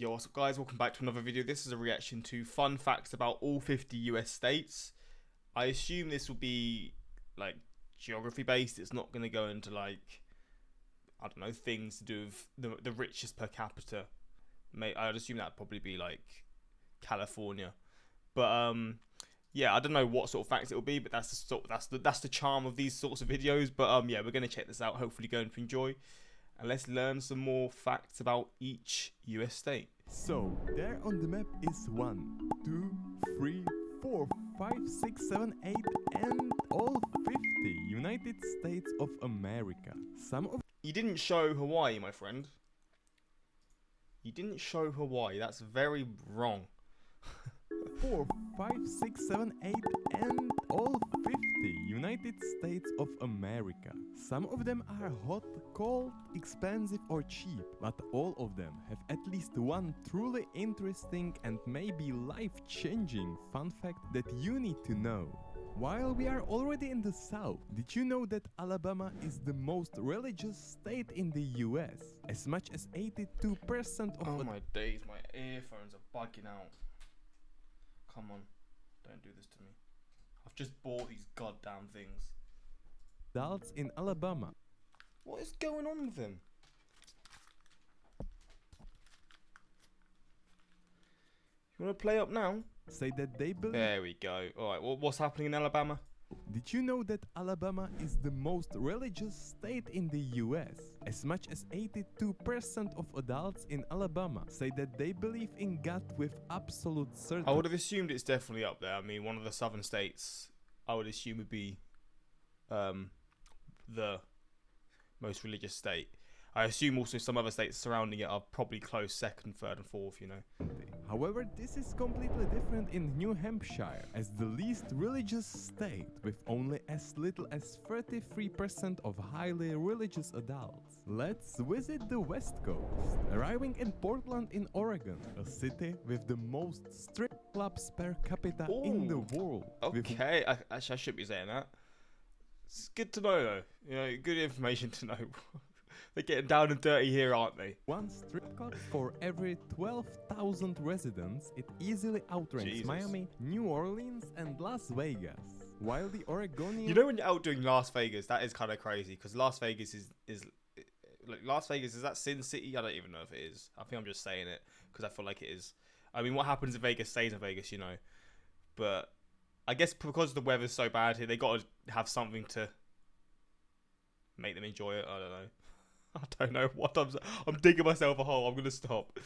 Yo, what's up guys, welcome back to another video. This is a reaction to fun facts about all 50 US states. I assume this will be like geography based. It's not going to go into like, I don't know, things to do with the richest per capita. I'd assume that'd probably be like California. But yeah, I don't know what sort of facts it will be, but that's the charm of these sorts of videos. But yeah, we're going to check this out. Hopefully going to enjoy. And let's learn some more facts about each US state. So, there on the map is 1, 2, 3, 4, 5, 6, 7, 8 and all 50 United States of America. You didn't show Hawaii, my friend. You didn't show Hawaii. That's very wrong. 4, 5, 6, 7, 8 and all 50 United States of America. Some of them are hot, cold, expensive or cheap, but all of them have at least one truly interesting and maybe life-changing fun fact that you need to know. While we are already in the South, did you know that Alabama is the most religious state in the US? As much as 82% of... Oh my days, my earphones are bugging out. Come on, don't do this to me. I've just bought these goddamn things. Adults in Alabama. What is going on with them? You want to play up now? Say that they believe... There we go. Alright, well, what's happening in Alabama? Did you know that Alabama is the most religious state in the US? As much as 82% of adults in Alabama say that they believe in God with absolute certainty. I would have assumed it's definitely up there. I mean, one of the southern states, I would assume would be the most religious state. I assume also some other states surrounding it are probably close second, third and fourth, you know. However, this is completely different in New Hampshire, as the least religious state, with only as little as 33% of highly religious adults. Let's visit the West Coast, arriving in Portland in Oregon, a city with the most strip clubs per capita in the world. Okay, I should be saying that. It's good to know though, you know, good information to know. They're getting down and dirty here, aren't they? One strip club for every 12,000 residents, it easily outranks Miami, New Orleans and Las Vegas. While the Oregonian... You know when you're out doing Las Vegas, that is kind of crazy, because Las Vegas is like, Las Vegas, is that Sin City? I don't even know if it is. I think I'm just saying it, because I feel like it is. I mean, what happens in Vegas stays in Vegas, you know. But I guess because the weather's so bad here, they got to have something to make them enjoy it. I don't know. I don't know what I'm digging myself a hole. I'm gonna stop.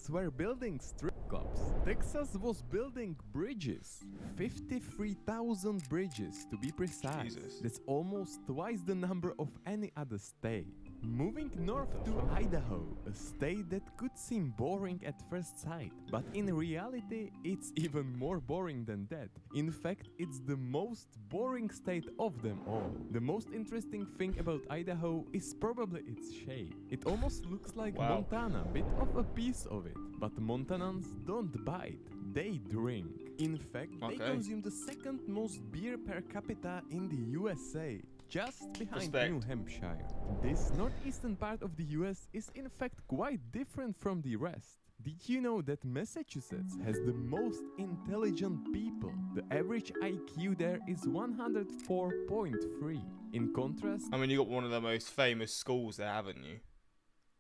Were building strip clubs. Texas was building bridges. 53,000 bridges to be precise. Jesus. That's almost twice the number of any other state. Moving north to Idaho, a state that could seem boring at first sight, but in reality it's even more boring than that. In fact, it's the most boring state of them all. The most interesting thing about Idaho is probably its shape. It almost looks like Montana, bit of a piece of it. But Montanans don't bite, they drink. In fact, they consume the second most beer per capita in the USA. Just behind New Hampshire. This northeastern part of the US is in fact quite different from the rest. Did you know that Massachusetts has the most intelligent people? The average IQ there is 104.3. In contrast... I mean, you got one of the most famous schools there, haven't you?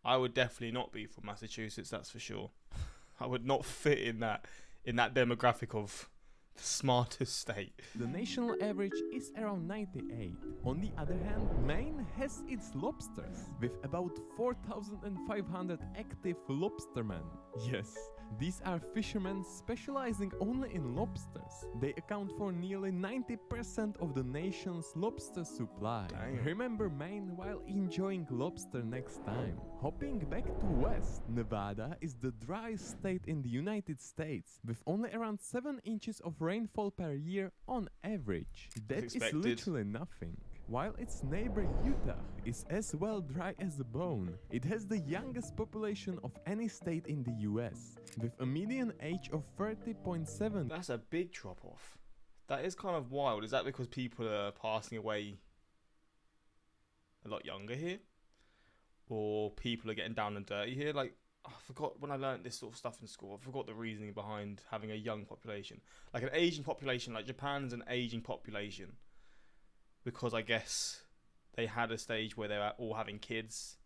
I would definitely not be from Massachusetts, that's for sure. I would not fit in that demographic of the smartest state. The national average is around 98. On the other hand, Maine has its lobsters, with about 4,500 active lobstermen. Yes, these are fishermen specializing only in lobsters. They account for nearly 90% of the nation's lobster supply. Dang. Remember Maine while enjoying lobster next time. Hopping back to west, Nevada is the driest state in the United States, with only around 7 inches of rainfall per year on average. That is literally nothing. While its neighbor Utah is as well dry as a bone. It has the youngest population of any state in the US, with a median age of 30.7. That's a big drop off. That is kind of wild. Is that because people are passing away a lot younger here? Or people are getting down and dirty here? Like, I forgot when I learned this sort of stuff in school. I forgot the reasoning behind having a young population, like an aging population. Like Japan's an aging population because I guess they had a stage where they were all having kids,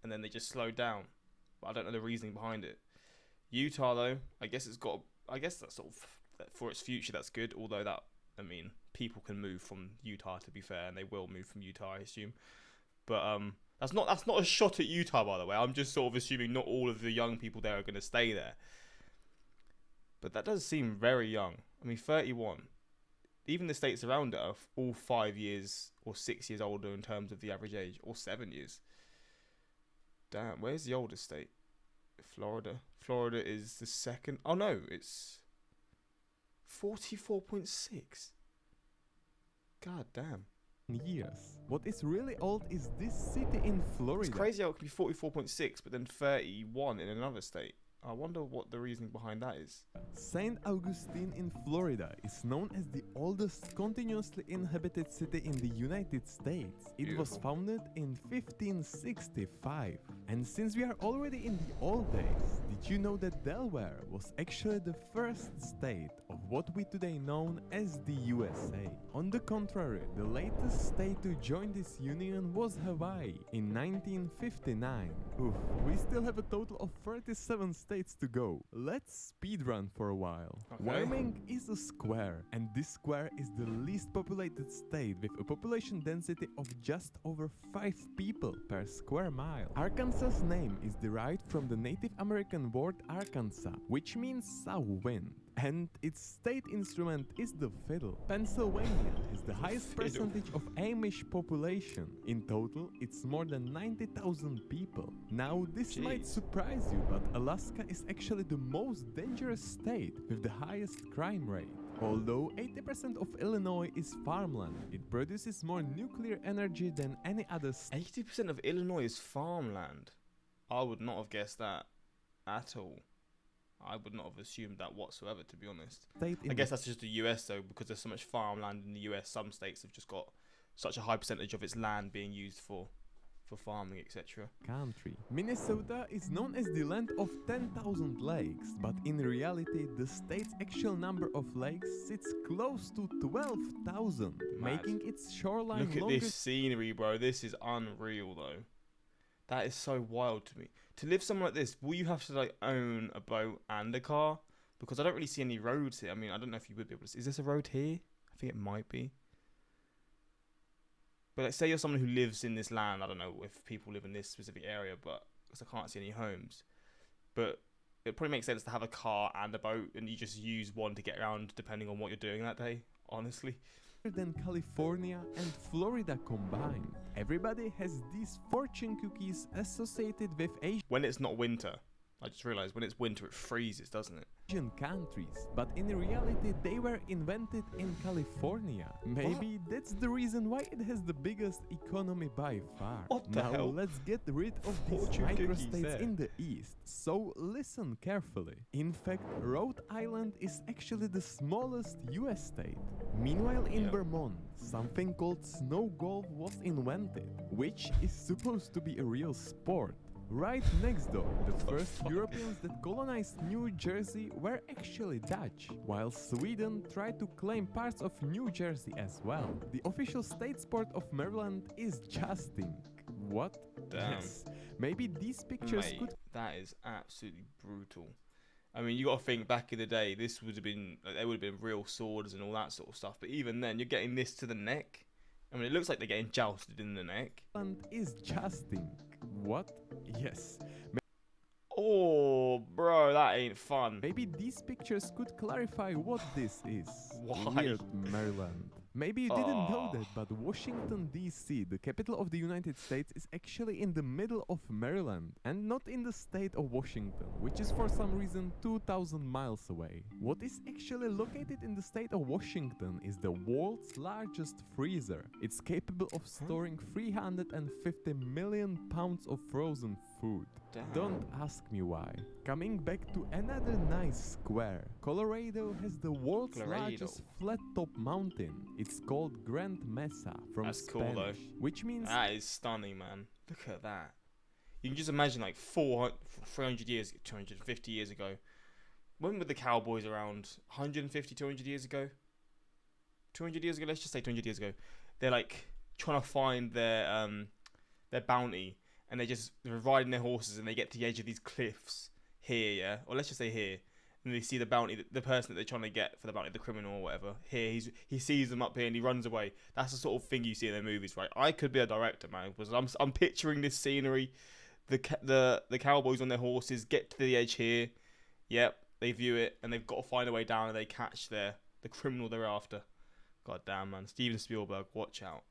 and then they just slowed down. But I don't know the reasoning behind it. Utah though, I guess it's got. I guess that's sort of for its future. That's good. Although that, I mean, people can move from Utah. To be fair, and they will move from Utah, I assume. But that's not a shot at Utah, by the way. I'm just sort of assuming not all of the young people there are going to stay there. But that does seem very young. I mean, 31. Even the states around it are all 5 years or 6 years older in terms of the average age, or 7 years. Damn, where's the oldest state? Florida. Florida is the second. Oh no, it's 44.6. God damn. Years. What is really old is this city in Florida. It's crazy how it can be 44.6 but then 31 in another state. I wonder what the reasoning behind that is. St. Augustine in Florida is known as the oldest continuously inhabited city in the United States. It was founded in 1565. And since we are already in the old days, did you know that Delaware was actually the first state of what we today know as the USA? On the contrary, the latest state to join this union was Hawaii in 1959. Oof, we still have a total of 37 states to go. Let's speedrun for a while. Okay. Wyoming is a square, and this square is the least populated state with a population density of just over 5 people per square mile. Arkansas's name is derived from the Native American word Arkansas, which means south wind. And its state instrument is the fiddle. Pennsylvania has the highest percentage of Amish population. In total, it's more than 90,000 people. Now, this might surprise you, but Alaska is actually the most dangerous state with the highest crime rate. Although 80% of Illinois is farmland, it produces more nuclear energy than any other state. 80% of Illinois is farmland. I would not have guessed that at all. I would not have assumed that whatsoever, to be honest. I guess that's just the US though, because there's so much farmland in the US. Some states have just got such a high percentage of its land being used for farming, etc. Country. Minnesota is known as the land of 10,000 lakes, but in reality, the state's actual number of lakes sits close to 12,000, making its shoreline Look at this scenery, bro. This is unreal, though. That is so wild to me. To live somewhere like this, will you have to like own a boat and a car? Because I don't really see any roads here. I mean, I don't know if you would be able to. Is this a road here? I think it might be. But like, say you're someone who lives in this land. I don't know if people live in this specific area, but because I can't see any homes. But it probably makes sense to have a car and a boat, and you just use one to get around depending on what you're doing that day. Honestly. Than California and Florida combined. Everybody has these fortune cookies associated with when it's not winter. I just realized when it's winter it freezes, doesn't it? Asian countries, but in reality they were invented in California. Maybe that's the reason why it has the biggest economy by far. What the hell? Now let's get rid of these microstates in the east. So listen carefully. In fact, Rhode Island is actually the smallest US state. Meanwhile in Vermont, something called snow golf was invented, which is supposed to be a real sport. Right next door, the first Europeans that colonized New Jersey were actually Dutch, while Sweden tried to claim parts of New Jersey as well. The official state sport of Maryland is jousting. What? Damn. Yes. Maybe these pictures could... That is absolutely brutal. I mean, you got to think back in the day, this would have been, like, there would have been real swords and all that sort of stuff. But even then, you're getting this to the neck. I mean, it looks like they're getting jousted in the neck. Maryland is jousting. What? Yes. Oh, bro, that ain't fun. Maybe these pictures could clarify what this is. Why? Weird Maryland. Maybe you didn't know that, but Washington, D.C., the capital of the United States, is actually in the middle of Maryland, and not in the state of Washington, which is for some reason 2,000 miles away. What is actually located in the state of Washington is the world's largest freezer. It's capable of storing 350 million pounds of frozen food. Damn. Don't ask me why. Coming back to another nice square. Colorado has the world's largest flat-top mountain. It's called Grand Mesa from That's Spanish, cool though. which means that is stunning, man. Look at that. You can just imagine like 400, 300 years, 250 years ago. When were the cowboys around? 150, 200 years ago? 200 years ago, let's just say 200 years ago. They're like trying to find their bounty, and they're riding their horses, and they get to the edge of these cliffs here, yeah? Or let's just say here. And they see the bounty, the person that they're trying to get for the bounty, the criminal or whatever. Here, he sees them up here and he runs away. That's the sort of thing you see in their movies, right? I could be a director, man, because I'm picturing this scenery. The cowboys on their horses get to the edge here. Yep, they view it, and they've got to find a way down, and they catch the criminal they're after. God damn, man. Steven Spielberg, watch out.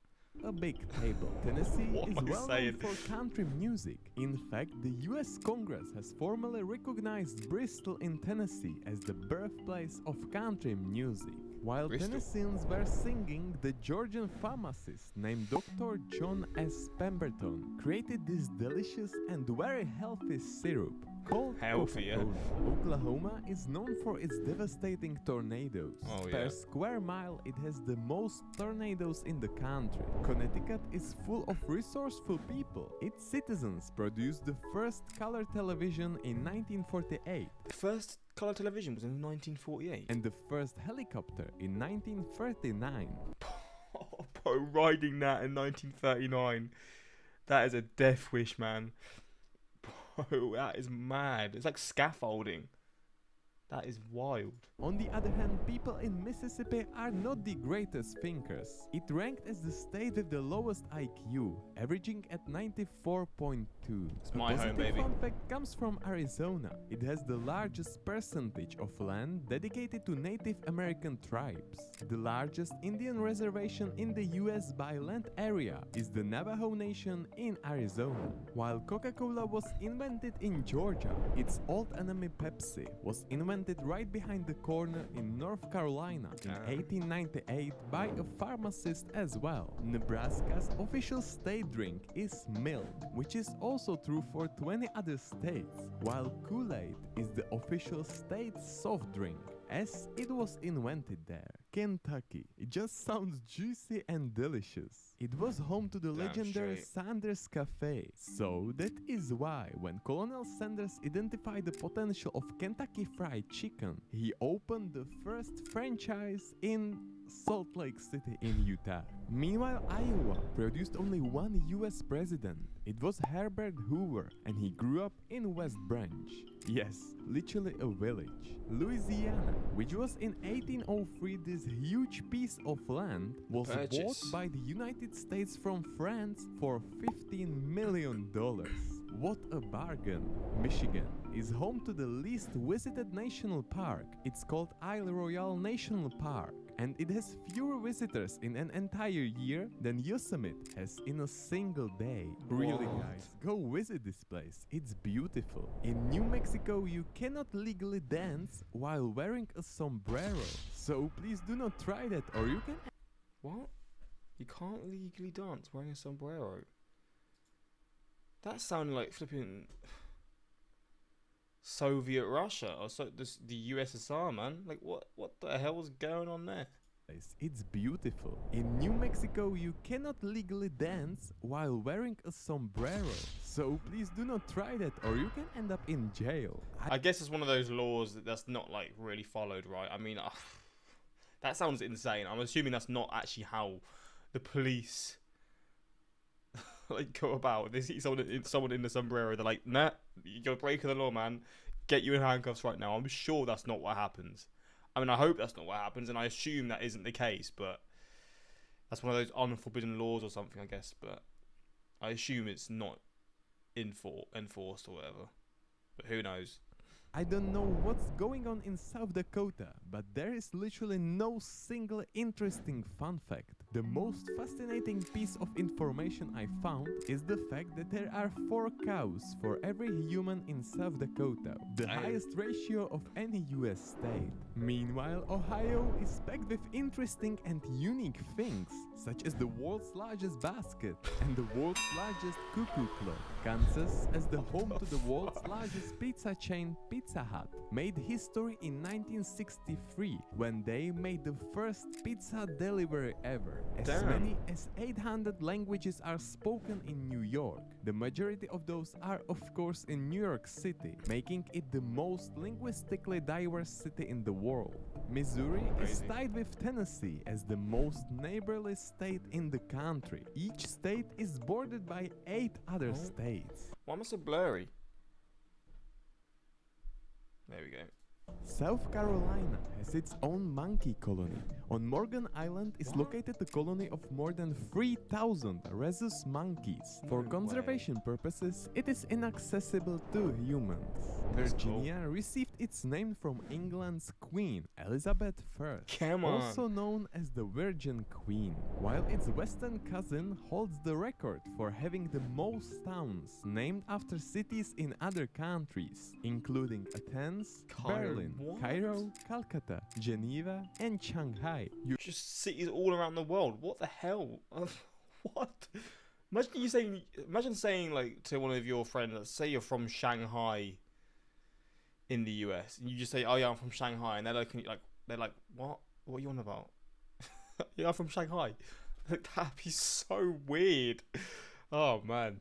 A big table. Tennessee What is am I well known saying? for country music. In fact, the US Congress has formally recognized Bristol in Tennessee as the birthplace of country music. While Bristol? Tennesseans were singing, the Georgian pharmacist named Dr. John S. Pemberton created this delicious and very healthy syrup called Healthy, yeah. Coca-Cola. Oklahoma is known for its devastating tornadoes. Oh, Per yeah. square mile, it has the most tornadoes in the country. Connecticut is full of resourceful people. Its citizens produced the first color television in 1948 The first colour television was in 1948. and the first helicopter in 1939. Bro, riding that in 1939. That is a death wish, man. Bro, that is mad. It's like scaffolding. That is wild. On the other hand, people in Mississippi are not the greatest thinkers. It ranked as the state with the lowest IQ, averaging at 94.2. It's my home, positive baby. fun fact comes from Arizona. It has the largest percentage of land dedicated to Native American tribes. The largest Indian reservation in the US by land area is the Navajo Nation in Arizona. While Coca-Cola was invented in Georgia, its old enemy Pepsi was invented right behind the corner in North Carolina in 1898 by a pharmacist as well. Nebraska's official state drink is milk, which is also true for 20 other states, while Kool-Aid is the official state soft drink, as it was invented there. Kentucky. It just sounds juicy and delicious. It was home to the Damn legendary straight. Sanders Cafe. So that is why when Colonel Sanders identified the potential of Kentucky Fried Chicken, he opened the first franchise in Salt Lake City in Utah. Meanwhile, Iowa produced only one US president. It was Herbert Hoover, and he grew up in West Branch. Yes, literally a village. Louisiana, which was in 1803 this huge piece of land, was bought by the United States from France for $15 million. What a bargain! Michigan is home to the least visited national park. It's called Isle Royale National Park, and it has fewer visitors in an entire year than Yosemite has in a single day. Really, What? guys, go visit this place. It's beautiful. In New Mexico, you cannot legally dance while wearing a sombrero. So please do not try that, or you can. What? You can't legally dance wearing a sombrero. That sounded like flipping Soviet Russia or the USSR, man. Like what the hell was going on there? It's beautiful. In New Mexico, you cannot legally dance while wearing a sombrero. So please do not try that, or you can end up in jail. I guess it's one of those laws that's not like really followed, right? I mean, that sounds insane. I'm assuming that's not actually how the police like go about. They see someone in the sombrero, they're like, nah, you're breaking the law, man. Get you in handcuffs right now. I'm sure that's not what happens. I mean, I hope that's not what happens, and I assume that isn't the case, but that's one of those unforbidden laws or something, I guess. But I assume it's not enforced or whatever. But who knows? I don't know what's going on in South Dakota, but there is literally no single interesting fun fact. The most fascinating piece of information I found is the fact that there are 4 cows for every human in South Dakota, the highest ratio of any US state. Meanwhile, Ohio is packed with interesting and unique things, such as the world's largest basket and the world's largest cuckoo clock. Kansas, as the home to the world's largest pizza chain, Pizza Hut, made history in 1963 when they made the first pizza delivery ever. As Damn. many as 800 languages are spoken in New York. The majority of those are, of course, in New York City, making it the most linguistically diverse city in the world. Missouri is Crazy. tied with Tennessee as the most neighborly state in the country. Each state is bordered by 8 other states. Why am I so blurry? There we go. South Carolina has its own monkey colony. On Morgan Island is located a colony of more than 3,000 rhesus monkeys. For No conservation purposes, it is inaccessible to humans. That's Virginia received its name from England's Queen, Elizabeth I, Come on. also known as the Virgin Queen, while its western cousin holds the record for having the most towns named after cities in other countries, including Athens, Berlin, What? Cairo, Calcutta, Geneva, and Shanghai. Just cities all around the world. What the hell? What? Imagine saying like to one of your friends, let's say you're from Shanghai in the US, and you just say, "Oh yeah, I'm from Shanghai," and they're like, "What? What are you on about?" Yeah, I'm from Shanghai. Like, that'd be so weird. Oh man.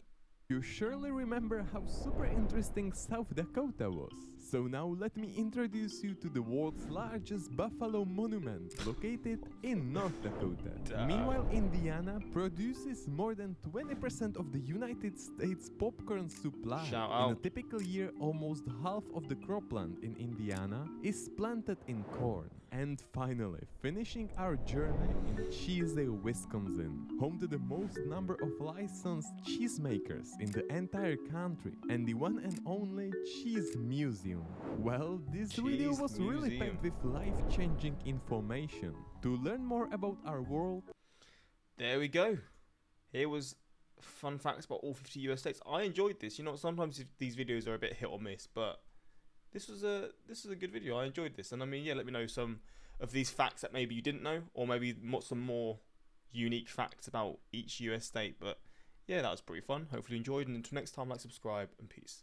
You surely remember how super interesting South Dakota was. So now let me introduce you to the world's largest buffalo monument, located in North Dakota. Damn. Meanwhile, Indiana produces more than 20% of the United States popcorn supply. Shout In out. a typical year, almost half of the cropland in Indiana is planted in corn. And finally, finishing our journey in Cheesy, Wisconsin, home to the most number of licensed cheesemakers in the entire country, and the one and only Cheese Museum. Well, this video Cheese was really Museum. packed with life-changing information. To learn more about our world, There we go. Here was fun facts about all 50 US states. I enjoyed this. You know, sometimes these videos are a bit hit or miss, but this was a good video. I enjoyed this, and I mean, yeah, let me know some of these facts that maybe you didn't know, or maybe some more unique facts about each US state. But yeah, that was pretty fun. Hopefully you enjoyed, and until next time, like, subscribe, and peace.